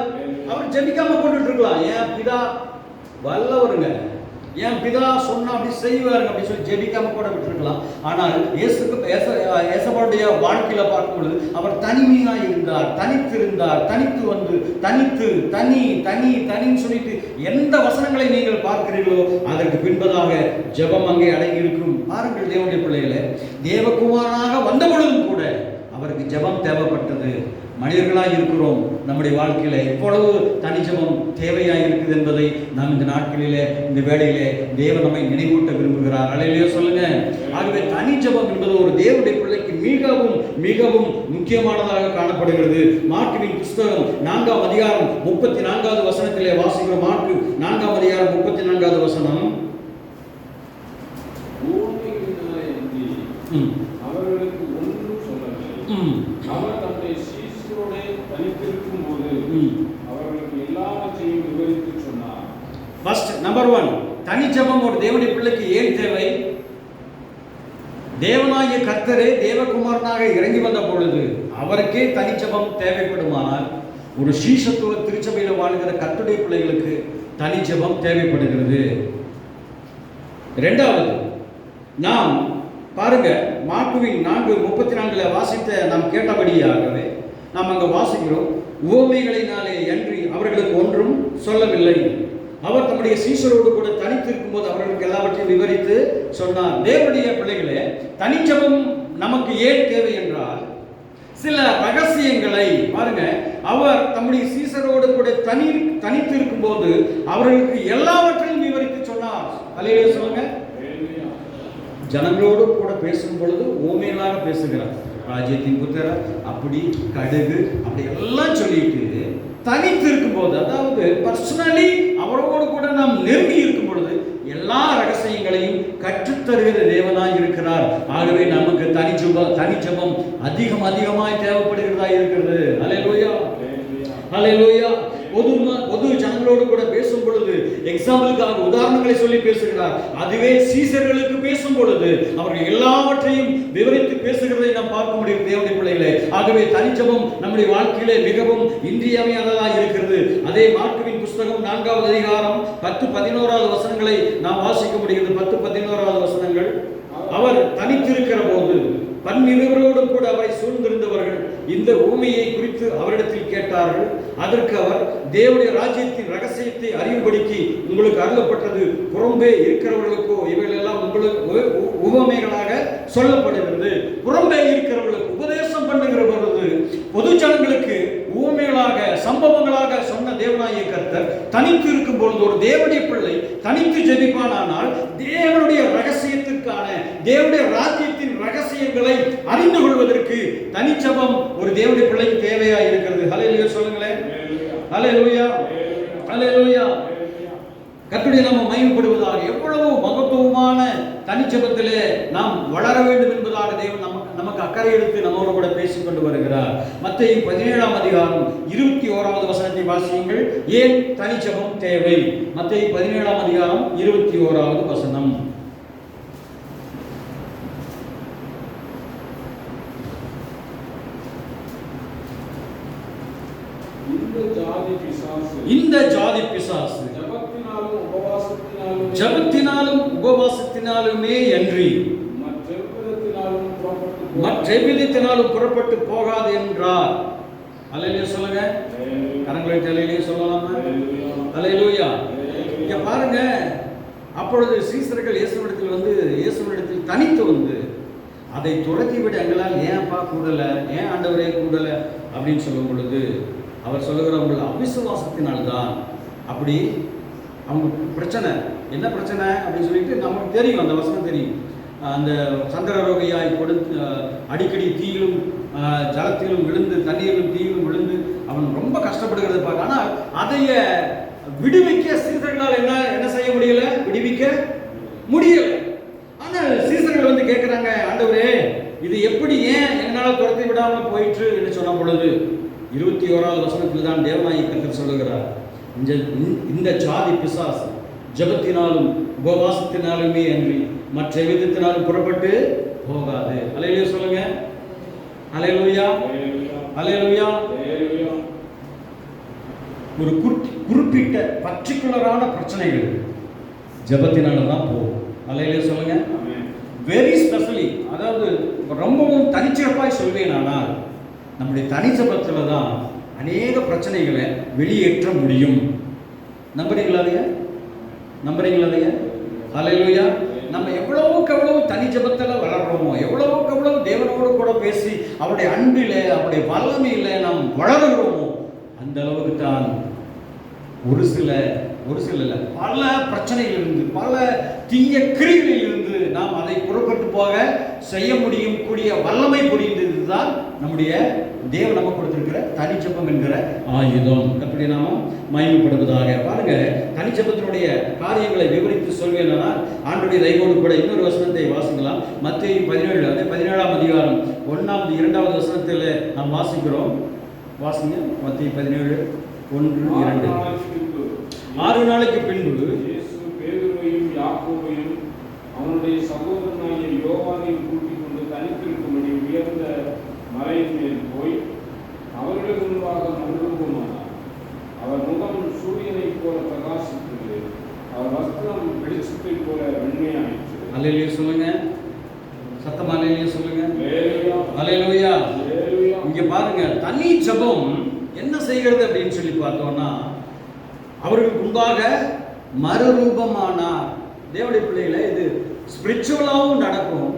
அவர் ஜெபிக்காம போட்டுட்டு இருக்கலாம். ஏன் பிதா வல்லவருங்க, என் பிதா சொன்னா அப்படி செய்வாருங்க அப்படி சொல்லி ஜெபிக்காம கூட விட்டுருக்கலாம். ஆனால் ஏசப்பாவுடைய வாழ்க்கையில பார்க்கும் பொழுது அவர் தனிமையாக இருந்தார், தனித்திருந்தார். தனித்து வந்து தனின்னு சொல்லிட்டு எந்த வசனங்களை நீங்கள் பார்க்கிறீர்களோ அதற்கு பின்பதாக ஜெபம் அங்கே அடங்கி இருக்கும். பாருங்கள் தேவனுடைய பிள்ளைகளை, தேவகுமாரனாக வந்த பொழுதும் கூட அவருக்கு ஜெபம் தேவைப்பட்டது. மனிதர்களாக இருக்கிறோம், நம்முடைய வாழ்க்கையில எவ்வளவு தனி ஜெபம் தேவையாக இருக்குது என்பதை நாம் இந்த நாட்களிலே, இந்த வேளையிலே தேவன் நம்மை நினைவூட்ட விரும்புகிறார். அல்லேலூயா சொல்லுங்க. ஆகவே தனி ஜெபம் என்பது ஒரு தேவனுடைய பிள்ளைக்கு மிகவும் மிகவும் முக்கியமானதாக காணப்படுகிறது. மார்க்குவின் புஸ்தகம் 4ஆம் அதிகாரம் 34வது வசனத்திலே வாசிக்கிறோம். மார்க்கு 4ஆம் அதிகாரம் 34வது வசனம். அவர்களுக்கு ஒன்றும் சொல்லவில்லை. அவர் தன்னுடைய சீஷரோடு தனித்திருக்கும் போது அவர்களுக்கு எல்லாவற்றையும் விவரித்து சொன்னார். ஃபர்ஸ்ட் நம்பர் 1, தனி ஜெபம் ஒரு தேவனுடைய பிள்ளைக்கு ஏன் தேவை? தேவனாகிய கர்த்தரே தேவகுமாரனாக இறங்கி வந்த பொழுது அவருக்கே தனி ஜெபம் தேவைப்படுமானால், ஒரு சீஷத்துவ திருச்சபையில் வாழ்கிற கர்த்தருடைய பிள்ளைகளுக்கு தனி ஜெபம் தேவைப்படுகிறது. இரண்டாவது, நாம் பாருங்க, மார்க்குவின் 4:34 வாசித்த நாம் கேட்டபடியாகவே நாம் அங்க வாசிக்கிறோம். உவமைகளினாலே அன்றி அவர்களுக்கு ஒன்றும் சொல்லவில்லை. அவர் தம்முடைய சீஷரோடு கூட தனித்திருக்கும் போது அவர்களுக்கு எல்லாவற்றையும் விவரித்து சொன்னார். தேவனுடைய பிள்ளைகளே, தனிச்சபம் நமக்கு ஏன் தேவை என்றால், சில ரகசியங்களை பாருங்க, அவர் தம்முடைய சீஷரோடு கூட தனித்திருக்கும் போது அவர்களுக்கு எல்லாவற்றையும் விவரித்து சொன்னார். அல்லேலூயா சொல்லுங்க. ஜனங்களோடு கூட பேசும் பொழுது ஓமைகளாக பேசுகிறார். ராஜ்யத்தின் புத்திரர் அப்படி கடுகு அப்படி எல்லாம் சொல்லிட்டு தனித்து இருக்கும் போது, அதாவது பர்சனலி அவரோடு கூட நாம் நெருங்கி இருக்கும் பொழுது எல்லா ரகசியங்களையும் கற்றுத்தருகிற தேவனாய் இருக்கிறார். ஆகவே நமக்கு தனி ஜெபம் அதிகமாய் தேவைப்படுகிறதா இருக்கிறது. அல்லேலூயா, அல்லேலூயா. பொது ஜனங்களோடு கூட பேசும் பொழுது எக்ஸாம்பிளுக்காக உதாரணங்களை சொல்லி பேசுகிறார். அதுவே சீசர்களுக்கு பேசும் பொழுது அவர்கள் எல்லாவற்றையும் விவரித்து பேசுகிறதை நாம் பார்க்க முடியும் தேவனுடைய பிள்ளைகளே. ஆகவே தனிஜெபம் நம்முடைய வாழ்க்கையிலே மிகவும் இன்றியமையாததாக இருக்கிறது. அதே மார்க்குவின் புஸ்தகம் 4ஆவது அதிகாரம் 10-11வது வசனங்களை நாம் வாசிக்க முடிகிறது. 10-11வது வசனங்கள். அவர் தனித்திருக்கிற போது பன்னிருவரோடு கூட அவரை சூழ்ந்திருந்தவர்கள் இந்த ஊமையை குறித்து அவரிடத்தில் கேட்டார்கள். அதற்கு அவர், தேவனுடைய ராஜ்யத்தின் ரகசியத்தை அறியும்படிக்கு உங்களுக்கு அருளப்பட்டது புறம்பே இருக்கிறவர்களுக்கோ இவைகள் எல்லாம் உங்களுக்கு உவமைகளாக சொல்லப்படுகிறது. புறம்பே இருக்கிறவர்களுக்கு உபதேசம் பண்ணுகிற பொழுது பொது ஜனங்களுக்கு உவமைகளாக சம்பவங்களாக சொன்ன தேவனாகிய கர்த்தர் தனித்து இருக்கும் பொழுது ஒரு தேவனுடைய பிள்ளை தனித்து ஜெபிப்பானால் தேவனுடைய ரகசியத்திற்கான தேவனுடைய ராஜ்யத்தின் ரகசியங்களை அறிந்து கொள்வதற்கு தனிச்சபம் ஒரு தேவனுடைய பிள்ளைக்கு தேவையா இருக்கிறது. ஹல்லேலூயா சொல்லுங்களேன். ஹல்லேலூயா, ஹல்லேலூயா. கர்த்தருடைய நாமம் மகிமைப்படுவதாக. எவ்வளவு மகத்துவமான தனிச்சபத்திலே நாம் வளர வேண்டும் என்பதாக தேவன் நமக்கு அக்கறை எடுத்து நம்மோடு கூட பேசிக் கொண்டு வருகிறார். மத்தேயு 17ஆம் அதிகாரம் 21வது வசனத்தை வாசியுங்கள். ஏன் தனிச்சபம் தேவை? மத்தேயு 17ஆம் அதிகாரம் 21வது வசனம். இந்த ஜாதி பிசாசு ஜபத்தினாலும் உபவாசத்தினாலுமே அன்றி மற்றெவ்விதத்தினாலும் புறப்பட்டு போகாது என்றார். அல்லேலூயா சொல்லுங்க. கரங்களை தலையிலேயே சொல்லலாமா? அல்லேலூயா. இங்க பாருங்க, அப்பொழுது சீசர்கள் இயேசுவினிடத்தில் தனித்து வந்து அதை துரத்திவிட எங்களால் ஏன்ப்பா கூடலை, ஏன் ஆண்டவரே கூடலை அப்படின்னு சொல்லும் பொழுது அவர் சொல்லுகிறவங்க அவிசுவாசத்தினால்தான். அப்படி அவங்க பிரச்சனை என்ன பிரச்சனை அப்படின்னு சொல்லிட்டு நமக்கு தெரியும், அந்த வசனம் தெரியும். அந்த சந்திரரோகியாய் கொடுத்து அடிக்கடி தீயிலும் ஜலத்திலும் விழுந்து தண்ணீரிலும் தீயிலும் விழுந்து அவன் ரொம்ப கஷ்டப்படுகிறது பார்க்க. ஆனால் அதைய விடுவிக்க சீசர்களால் என்ன செய்ய முடியல, விடுவிக்க முடியல. ஆனால் சீசர்கள் வந்து கேட்குறாங்க, ஆண்டவரே இது எப்படி ஏன் என்னால் துரத்தி விடாமல் போயிற்று என்று சொன்ன பொழுது 21வது வசனத்தில் தான் தேவனாகிய கர்த்தர் சொல்லுகிறார், இந்த சாதி பிசாசு ஜெபத்தினாலும் உபவாசத்தினாலுமே அன்றி மற்ற விதத்தினாலும் புறப்பட்டு போகாது. அல்லேலூயா சொல்லுங்க. அல்லேலூயா, அல்லேலூயா. ஒரு குறிப்பிட்ட பர்டிகுலரான பிரச்சனைகள் ஜெபத்தினால தான் போகும். அல்லேலூயா சொல்லுங்க. வெரி ஸ்பெஷலி, அதாவது ரொம்பவும் தனிச்சிறப்பாய் சொல்வேன். ஆனால் நம்முடைய தனிச்சபத்தில் தான் அநேக பிரச்சனைகளை வெளியேற்ற முடியும். நம்புறீங்களா அதைய? நம்புறீங்களா அதைய? அல்லேலூயா. நம்ம எவ்வளவுக்கு எவ்வளவு தனி ஜெபத்தில் வளர்றோமோ, எவ்வளவுக்கு எவ்வளவு தேவனோடு கூட பேசி அவருடைய அன்பில் அவருடைய வல்லமையில் நாம் வளர்கிறோமோ, அந்த அளவுக்கு தான் ஒரு சில இல்லை, பல பிரச்சனைகளிலிருந்து பல தீய கிரிகளிலிருந்து நாம் அதை புறப்பட்டு போக செய்ய முடியும் கூடிய வல்லமை புரிந்தது தான் நம்முடைய தேவன் நமக்கு கொடுத்திருக்கிற தனிச்செபம் என்கிற ஆயுதம். கர்த்தருடைய நாமம் மகிமைப்படுவதாக. பாருங்க, தனிச்செபத்தினுடைய காரியங்களை விவரித்து சொல்வேனால் ஆண்டவருடைய தயவோடு கூட இன்னொரு வசனத்தை வாசிக்கலாம். மத்தேயு 17, அதே 17ஆம் அதிகாரம் 1வது 2வது வசனத்தில் நாம் வாசிக்கிறோம். வாசிங்க. மத்தேயு 17 1 2. 6 நாளைக்கு பின்பு இயேசு பேதுருவையும் யாக்கோபையும் அவனுடைய சகோதரனாகிய யோவானையும் கூட்டிக் கொண்டு தனித்திருக்கும்படி உயர்ந்த மலையின் மேல் போய் அவர்களுக்கு முன்பாக மறுரூபமானார். அவர் முகம் சூரியனைப் போல பிரகாசித்தது, அவர் வஸ்திரம் வெளிச்சத்தைப் போல வெண்மையாயிற்று. அல்லேலூயா சொல்லுங்க. சத்தமா அல்லேலூயா சொல்லுங்க. அல்லேலூயா. இங்க பாருங்க, தனி ஜெபம் என்ன செய்கிறது அப்படின்னு சொல்லி பார்த்தோம்னா, அவர்களுக்கு முன்பாக மறுரூபமானார். தேவனுடைய பிள்ளைகளை இது ஸ்பிரிச்சுவலாகவும் நடக்கும்,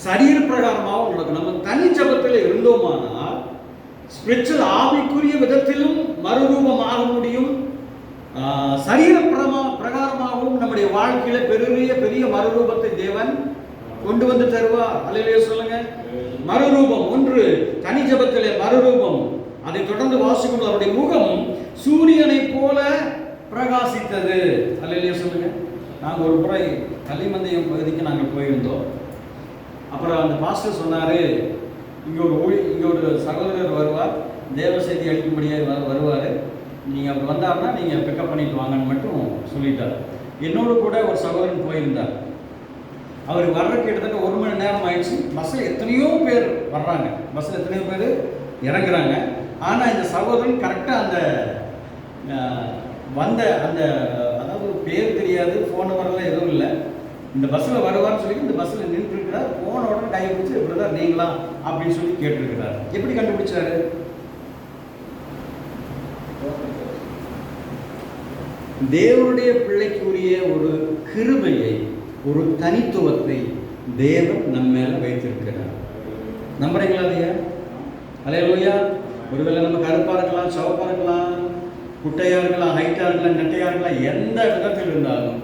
சரீர பிரகாரமாகவும் நடக்கும். நம்ம தனி ஜெபத்தில் இருந்தோமானால் ஸ்பிரிச்சுவல் ஆவிக்குரிய விதத்திலும் மறுரூபமாக முடியும், சரீர பிரகாரமாகவும் நம்முடைய வாழ்க்கையில பெரிய மறுரூபத்தை தேவன் கொண்டு வந்து தருவார். அல்லேலூயா சொல்லுங்க. மறுரூபம் ஒன்று, தனி ஜெபத்திலே மறுரூபம். அதை தொடர்ந்து வாசிக்கும் அவருடைய முகம் சூரியனை போல பிரகாசித்தது. அல்லேலூயா சொல்லுங்க. நாங்கள் ஒரு முறை கள்ளிமந்தயம் பகுதிக்கு நாங்கள் போயிருந்தோம். அப்புறம் அந்த பாஸ்டர் சொன்னார், இங்கே ஒரு சகோதரர் வருவார், தேவ செய்தி அளிக்கும்படியாக வருவார், நீங்கள் அப்படி வந்தார்னா நீங்கள் பிக்கப் பண்ணிட்டு வாங்கன்னு மட்டும் சொல்லிட்டார். என்னோடு கூட ஒரு சகோதரன் போயிருந்தார். அவர் வர்றதுக்கு கிட்டத்தட்ட 1 மணி நேரம் ஆயிடுச்சு. பஸ்ஸில் எத்தனையோ பேர் வர்றாங்க, பஸ்ஸில் எத்தனையோ பேர் இறங்குறாங்க. ஆனால் இந்த சகோதரன் கரெக்டாக அந்த வந்த அந்த, அதாவது பேர் தெரியாது, ஃபோன் நம்பர்லாம் எதுவும் இல்லை, இந்த பஸ்ஸில் வருவார்னு சொல்லி இந்த பஸ்ஸில் நின்றுருக்கிறார். போன உடனே கை பிடிச்சி பிரதர் நீங்களா அப்படின்னு சொல்லி கேட்டிருக்கிறார். எப்படி கண்டுபிடிச்சாரு? தேவனுடைய பிள்ளைக்குரிய ஒரு கிருபையை, ஒரு தனித்துவத்தை தேவன் நம்ம மேல வைத்திருக்கிறார். நம்புறீங்களா அதையா? அல்லேலூயா. ஒருவேளை நம்ம கருப்பா இருக்கலாம், சிவப்பா இருக்கலாம், குட்டையா இருக்கலாம், ஹைட்டா இருக்கலாம், நெட்டையா இருக்கலாம், எந்த விதத்தில் இருந்தாலும்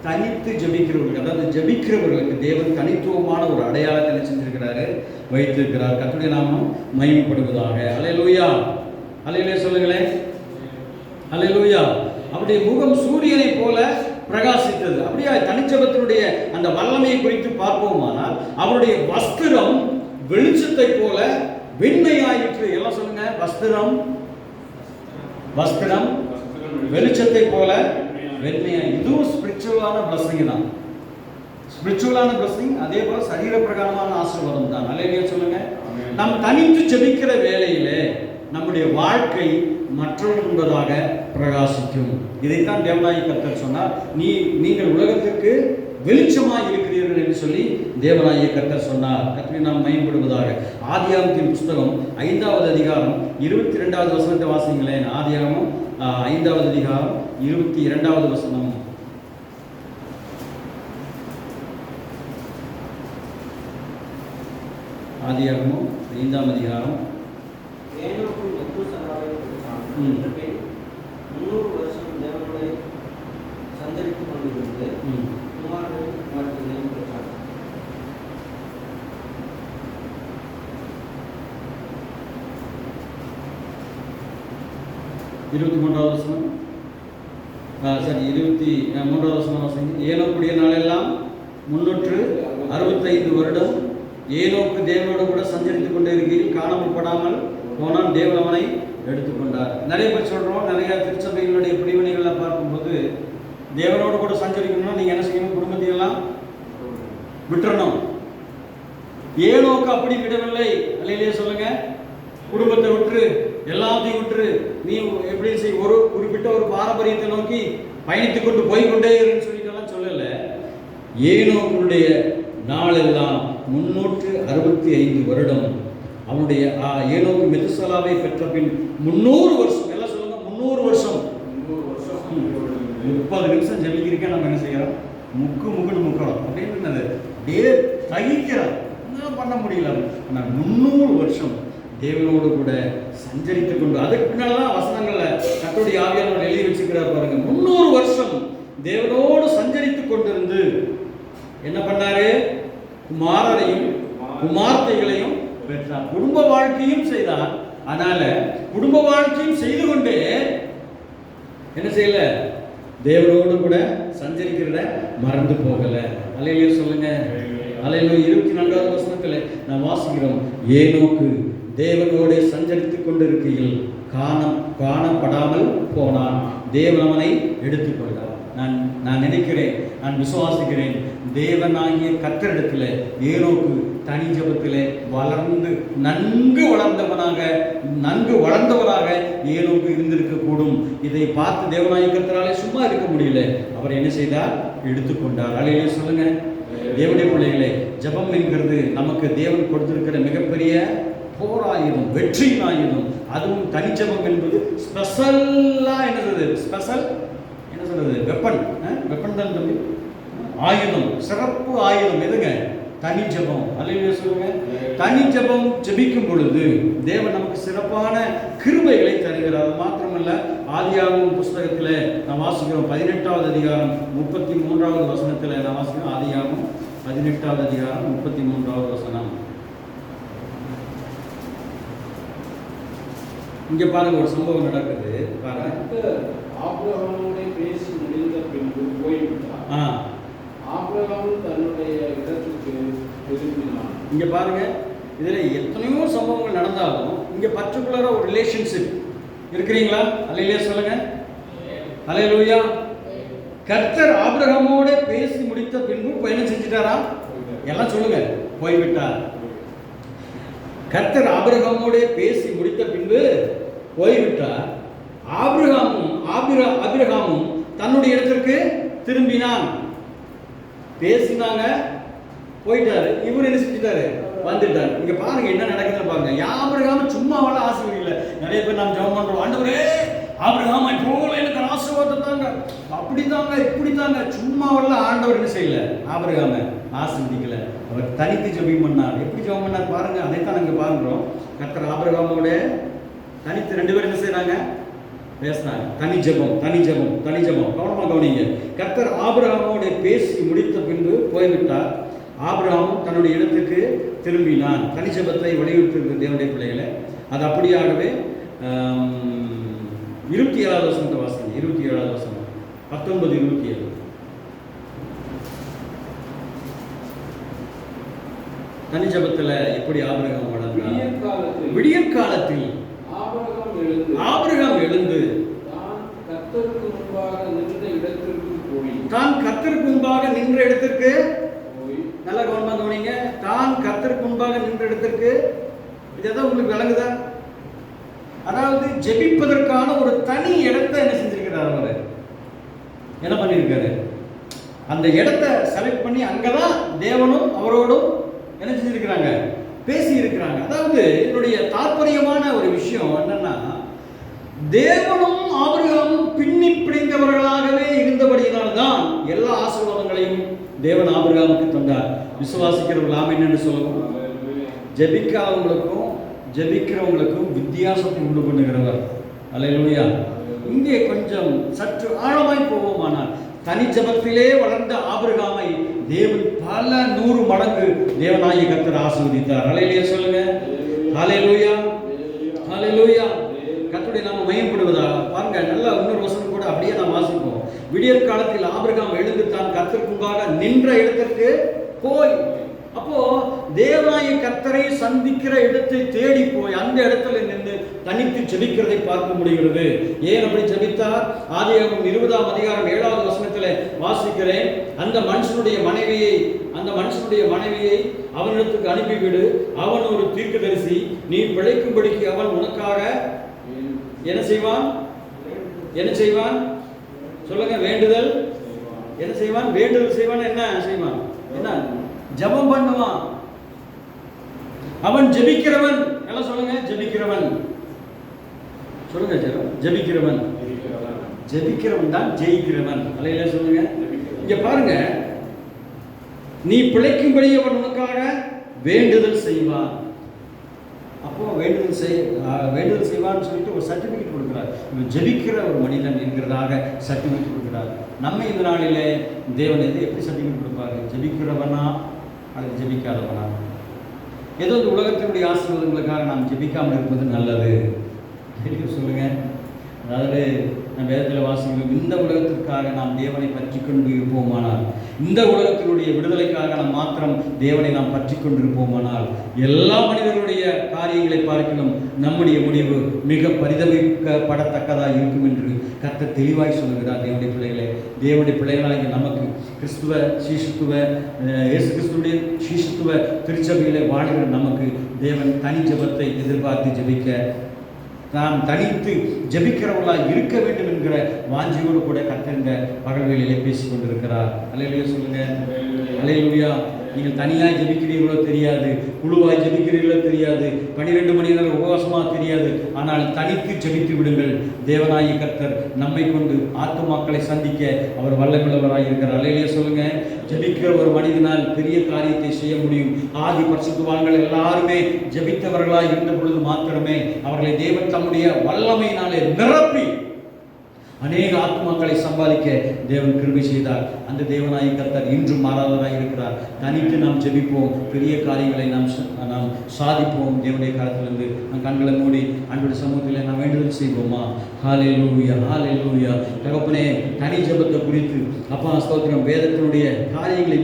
தனித்து ஜெபிக்கிறவர்களுக்கு, அதாவது ஜெபிக்கிறவர்களுக்கு தேவன் தனித்துவமான ஒரு அடையாளத்தை என்ன செஞ்சிருக்கிறாரு, வைத்திருக்கிறார். கர்த்தருடைய நாமம் மகிமைப்படுவதாக. அல்லேலூயா. அல்லேலூயா சொல்லுங்களேன். அல்லேலூயா. அவருடைய முகம் சூரியனை போல பிரகாசித்தது. அப்படியே தனிச்சபத்தினுடைய அந்த வல்லமையை குறித்து பார்ப்போமானால் அவருடைய வஸ்திரம் வெளிச்சத்தை போல வெண்மையாயிற்று. எல்லாம் சொல்லுங்க. வஸ்திரம் வெளிச்சத்தை போல வெண்மையாய். இதுவும் ஸ்பிரிச்சுவலான பிளஸிங் தான். ஸ்பிரிச்சுவலான பிளஸிங், அதே போல சரீர பிரகாரமான ஆசீர்வாதம் தான். அல்லேலூயா சொல்லுங்க. நாம் தனித்து ஜெபிக்கிற வேளையிலே நம்முடைய வாழ்க்கை மற்றொரு என்பதாக பிரகாசிக்கும். இதைத்தான் தேவனாகிய கர்த்தர் சொன்னார், நீங்கள் உலகத்திற்கு வெளிச்சமாய் இருக்கிறீர்கள் என்று சொல்லி தேவனாகிய கர்த்தர் சொன்னார். கர்த்தரை நாம் மகிமைப்படுவதாக. ஆதியாகமத்தின் புஸ்தகம் 5வது அதிகாரம் 22வது வசனத்தை வாசிங்களேன். ஆதியாகமம் 5வது அதிகாரம் 22வது வசனம். ஆதியாகமம் 5ஆம் அதிகாரம். ஏனோக்கு மெத்தூசலாவை பெற்றான். ம். என்ற பெண் 300 வருஷம் தேவனோடு சஞ்சரித்துக் கொண்டிருந்து குமாரனையும் குமாரத்தினையும் பெற்றான். 23வது வசனம். சரி, 23வது வசனம் வாசிங்க. ஏனோக்குடைய நாளெல்லாம் 365 வருடம் ஏனோக்கு தேவனோடு கூட சஞ்சரித்துக் கொண்டே இருக்கையில் காணாமல் படாமல் போனால் தேவன் அவனை எடுத்துக்கொண்டார். நிறைய பேர் சொல்கிறோம், நிறைய திருச்சபைகளுடைய பிரிவினைகளை பார்க்கும்போது தேவனோடு கூட சஞ்சரிக்கணும்னா நீங்கள் என்ன செய்யணும்? குடும்பத்தையெல்லாம் விட்டுறணும். ஏனோக்கு அப்படி விடவில்லை. அல்லையிலேயே சொல்லுங்க. குடும்பத்தை விட்டுரு, எல்லாத்தையும் விட்டுரு, நீ எப்படி செய், ஒரு குறிப்பிட்ட ஒரு பாரம்பரியத்தை நோக்கி பயணித்துக் கொண்டு போய்கொண்டே இருன்னு சொல்லிட்டெல்லாம் சொல்லல. ஏனோக்குடைய நாளெல்லாம் 365 வருடம். அவனுடைய ஏனோக்கு மெதுசலாவை பெற்ற பின் 300 வருஷம். எல்லாம் சொல்லுங்க, 300 வருஷம். 30 நிமிஷம் ஜெபிக்கிறீங்க, நம்ம என்ன செய்யறோம்? முக்குன்னு முக்கிறோம் அப்படின்னு அப்படியே தகிக்கிறோம். ஒன்றும் பண்ண முடியல. ஆனால் 300 வருஷம் தேவனோடு கூட சஞ்சரித்துக் கொண்டு, அதுக்கு பின்னால்தான் வசனங்கள்ல கர்த்தருடைய ஆவியானவர் எழுதி வச்சுக்கிறார் பாருங்க. 300 வருஷம் தேவனோடு சஞ்சரித்துக் கொண்டிருந்து என்ன பண்ணாரு? குமாரரையும் குமார்த்தைகளையும் பெற்றார். குடும்ப வாழ்க்கையும் செய்தார். அதனால குடும்ப வாழ்க்கையும் செய்து கொண்டே என்ன செய்யல? தேவனோடு கூட சஞ்சரிக்கிறத மறந்து போகல. அல்லேலூயா சொல்லுங்க. அல்லேலூயா. 24வது வசனத்துல நான் வாசிக்கிறோம். ஏனோக்கு தேவனோடு சஞ்சரித்துக் கொண்டிருக்கையில் காணப்படாமல் போனான், தேவன் அவனை எடுத்துக்கொண்டார். நான் நினைக்கிறேன், நான் விசுவாசிக்கிறேன், தேவனாகிய கர்த்தரிடத்தில் ஏனோக்கு தனி ஜெபத்திலே வளர்ந்து நன்கு வளர்ந்தவராக ஏனோக்கு இருந்திருக்க கூடும். இதை பார்த்து தேவனாகிய கர்த்தராலே சும்மா இருக்க முடியல. அவர் என்ன செய்தார்? எடுத்துக்கொண்டார். அல்லேலூயா சொல்லுங்க. தேவனுடைய பிள்ளைகளே, ஜெபம் என்கிறது நமக்கு தேவன் கொடுத்திருக்கிற மிகப்பெரிய போராயுதம், வெற்றியின் ஆயுதம். அதுவும் தனிஜபம் என்பது ஸ்பெஷலா என்னது? ஸ்பெஷல் என்ன சொல்றது? வெப்பன் தான் தம்பி. ஆயுதம், சிறப்பு ஆயுதம் எதுங்க? தனி ஜெபம். அல்லேலூயா சொல்லுங்க. தனி ஜெபம் ஜெபிக்கும் பொழுது தேவன் நமக்கு சிறப்பான கிருபைகளை தருகிறார். அது மாத்திரமல்ல, ஆதியாகமம் புஸ்தகத்தில் நான் வாசிக்கிறோம் 18வது அதிகாரம் 33வது வசனத்தில் நான் வாசிக்கிறோம். ஆதியாகமம் 18வது அதிகாரம் 33வது வசனம். இங்க பாருங்க, ஒரு சம்பவம் நடக்குது பாருங்க. ஆபிரகாமோடு பேசி முடிந்த பின்பு போய்விட்டார். ஆபிரகாம் தன்னுடைய இடத்துக்கு திரும்பினான். இங்க பாருங்க, இதுல எத்தனையோ சம்பவங்கள் நடந்தாலும் இங்க பர்டிகுலரா ஒரு ரிலேஷன்ஷிப் இருக்கிறீங்களா? அல்லேலூயா சொல்லுங்க. அல்லேலூயா. கர்த்தர் ஆபிரகாமோடு பேசி முடித்த பின்பு என்ன செஞ்சிட்டாரா? எல்லாம் சொல்லுங்க. போய்விட்டார். கர்த்தர் ஆபிரகாமோடு பேசி முடித்த பின்பு போய்விட்டார். ஆபிரகாமும் தன்னுடைய இடத்திற்கு திரும்பினான். பேசினாங்க, போயிட்டாரு. இவர் என்ன செஞ்சிட்டாரு? வந்துட்டார். இங்க பாருங்க என்ன நடக்குதுன்னு பாருங்க. ஆபிரகாம் சும்மாவால ஆசீர்வதிக்கல. நிறைய பேர் நாம் ஜெபம் பண்றோம், ஆண்டவரே ஆபிரகாமை போல எனக்கு ஆசீர்வாதம் தாங்க, அப்படித்தாங்க இப்படித்தாங்க. சும்மாவால ஆண்டவர் என்ன செய்யல? ஆபிரகாமை ஆசீர்வதிக்கல. அவர் தனித்து ஜெபம் பண்ணார். எப்படி ஜெபம் பண்ணார் பாருங்க. அதைத்தான் நாங்க பாருறோம். கர்த்தர் ஆபிரகாமோட தனித்து 2 பேரும் என்ன செய்றாங்க? பேசினாங்க. தனி ஜெபம். கவனமா கவனிங்க. கர்த்தர் ஆபிரகாமோடு பேசி முடித்த பின்பு போய்விட்டார். ஆபிரகாமும் தன்னுடைய இடத்துக்கு திரும்பினான். தனி ஜெபத்தை வலியுறுத்திருக்கிற தேவனுடைய பிள்ளைகளை அது அப்படியாகவே 27வது வசனத்தை வாசிங்க. 27வது வசனம் 19-27. தனி ஜெபத்துல எப்படி ஆபிரகாம் வளர்ந்தார்? விடியற் காலத்தில் ஆபிரகாம் எழுந்து தான் கர்த்தருக்கு முன்பாக நின்ற இடத்திற்கு நல்லா கவனமா கவனிங்க. தான் கர்த்தருக்கு முன்பாக நின்ற இடத்திற்கு, இதுதான் உங்களுக்கு விளங்குதா? அதாவது ஜெபிப்பதற்கான ஒரு தனி இடத்தை என்ன செஞ்சிருக்கிறார்? அவர் என்ன பண்ணியிருக்காரு? அந்த இடத்தை செலக்ட் பண்ணி அங்கதான் தேவனும் அவரோடும் என்ன செஞ்சிருக்கிறாங்க? பேசி இருக்கிறாங்க. அதாவது என்னுடைய தாற்பயமான ஒரு விஷயம் என்னன்னா, தேவனும் ஆபிரகாமும் பின்னி பிணைந்தவர்களாகவே இருந்தபடியினால்தான் எல்லா ஆசீர்வாதங்களையும் தேவன் ஆபிரகாமுக்கு தந்தார். விசுவாசிக்கிறவர்கள் ஆமென் என்று சொல்லுவோம். ஜெபிக்காதவங்களுக்கும் ஜெபிக்கிறவங்களுக்கும் வித்தியாசத்தை உண்டு பண்ணுகிறவர். அல்லேலூயா. இங்கே கொஞ்சம் சற்று ஆழமாய் போவோமானால், தனி ஜெபத்திலே வளர்ந்த ஆபிரகாமை தேவன் பல 100 மடங்கு தேவனாகிய கர்த்தர் ஆசீர்வதித்தார். அல்லேலூயா சொல்லுங்க. அல்லேலூயா, அல்லேலூயா. கர்த்தருடைய நாமம் மகிமைப்படுவதாக. பாருங்க, நல்லா இன்னொரு வசனம் கூட அப்படியே நாம் வாசிப்போம். விடியற் காலத்தில் ஆபிரகாம் எழுந்து தான் கர்த்தருக்கு முன்பாக நின்ற இடத்திற்கு போய், அப்போ தேவனாகிய கர்த்தரை சந்திக்கிற இடத்தை தேடி போய் அந்த இடத்துல நின்று தனித்து ஜெபிக்கிறதை பார்க்க முடிகிறது. ஏன் அப்படி ஜெபித்தார்? ஆதியாகமம் 20ஆம் அதிகாரம் 7வது வசனத்தில் வாசிக்கிறேன். அந்த மனுஷனுடைய மனைவியை அவனிடத்துக்கு அனுப்பிவிடு, அவன் ஒரு தீர்க்கதரிசி, நீ பிழைக்கும்படிக்கு அவன் உனக்காக என்ன செய்வான்? என்ன செய்வான் சொல்லுங்க. வேண்டுதல் என்ன செய்வான்? வேண்டுதல் செய்வான். என்ன செய்வான்? என்ன? ஜெபம் பண்ணுவான். அவன் ஜெபிக்கிறவன். எல்லாம் சொல்லுங்க. ஜெபிக்கிறவன். சொல்லுங்க. ஜெபிக்கிறவன். ஜெபிக்கிறவன் தான் ஜெயிக்கிறவன். அல்லேலூயா சொல்லுங்க. இங்க பாருங்க, நீ பிழைக்கும்படி அவன் உனக்காக வேண்டுதல் செய்வான். அப்போ வேண்டுதல் செய்வான்னு சொல்லிட்டு ஒரு சர்டிபிகேட் கொடுக்கிறார். இவன் ஜெபிக்கிற ஒரு மனிதன் என்கிறதாக சர்டிபிகேட் கொடுக்கிறார். நம்ம இந்த நாளிலே தேவன் எப்படி சர்டிபிகேட் கொடுப்பாரு? ஜெபிக்கிறவனா அல்லது ஜெபிக்காதவனா? ஏதோ இந்த உலகத்தினுடைய ஆசீர்வாதங்களுக்காக நாம் ஜெபிக்காமல் இருப்பது நல்லது. சொல்லுங்க. அதாவது நம்ம வேதத்தில் வாசிக்கிறோம், இந்த உலகத்திற்காக நாம் தேவனை பற்றி கொண்டு இருப்போமானால், இந்த உலகத்தினுடைய விடுதலைக்காக நாம் மாத்திரம் தேவனை நாம் பற்றி கொண்டிருப்போமானால், எல்லா மனிதர்களுடைய காரியங்களை பார்க்கணும் நம்முடைய முடிவு மிக பரிதவிக்கப்படத்தக்கதாக இருக்கும் என்று கர்த்தர் தெளிவாய் சொல்லுகிறார். தேவனுடைய பிள்ளைகளே, தேவனுடைய பிள்ளைகளாகிய நமக்கு கிறிஸ்துவ சீஷத்துவ இயேசு கிறிஸ்துடைய சீஷத்துவ திருச்சபையிலே வாழ்கிற நமக்கு தேவன் தனி ஜெபத்தை எதிர்பார்த்து ஜெபிக்க, நாம் தனித்து ஜெபிக்கிறவர்களாக இருக்க வேண்டும் என்கிற வாஞ்சியோடு கூட கர்த்தர் இந்த பகல்வேளையிலே பேசிக் கொண்டிருக்கிறார். அல்லேலூயா சொல்லுங்க. அல்லேலூயா. நீங்கள் தனியாக ஜெபிக்கிறீர்களோ தெரியாது, குழுவாய் ஜெபிக்கிறீர்களோ தெரியாது, 12 மணி நேரம் உபவாசமாக தெரியாது. ஆனால் தனித்து ஜெபித்து விடுங்கள். தேவனாகிய கர்த்தர் நம்மை கொண்டு ஆத்துமாக்களை சந்திக்க அவர் வல்லமையுள்ளவராக இருக்கிறார். அல்லேலூயா சொல்லுங்க. ஜெபிக்கிற ஒரு மனிதனால் பெரிய காரியத்தை செய்ய முடியும். ஆதி பரிசுத்தவான்கள் எல்லாருமே ஜெபித்தவர்களாக இருந்த பொழுது மாத்திரமே அவர்களை தேவன் தம்முடைய வல்லமையினாலே நிரப்பி அநேக ஆத்மாக்களை சம்பாதிக்க தேவன் கிருபை செய்தார். அந்த தேவனாய் கர்த்தர் இன்றும் மாறாதவராய் இருக்கிறார். தனித்து நாம் ஜெபிப்போம், பெரிய காரியங்களை நாம் சாதிப்போம். தேவனுடைய காலத்திலிருந்து நம் கண்களை மூடி அன்றைய சமூகத்தில் நாம் வேண்டுதல் செய்வோமா? ஹல்லேலூயா, ஹல்லேலூயா. தகப்பனே, தனி ஜெபத்தை குறித்து அப்பா ஸ்தோத்திரம், வேதத்தினுடைய காரியங்களை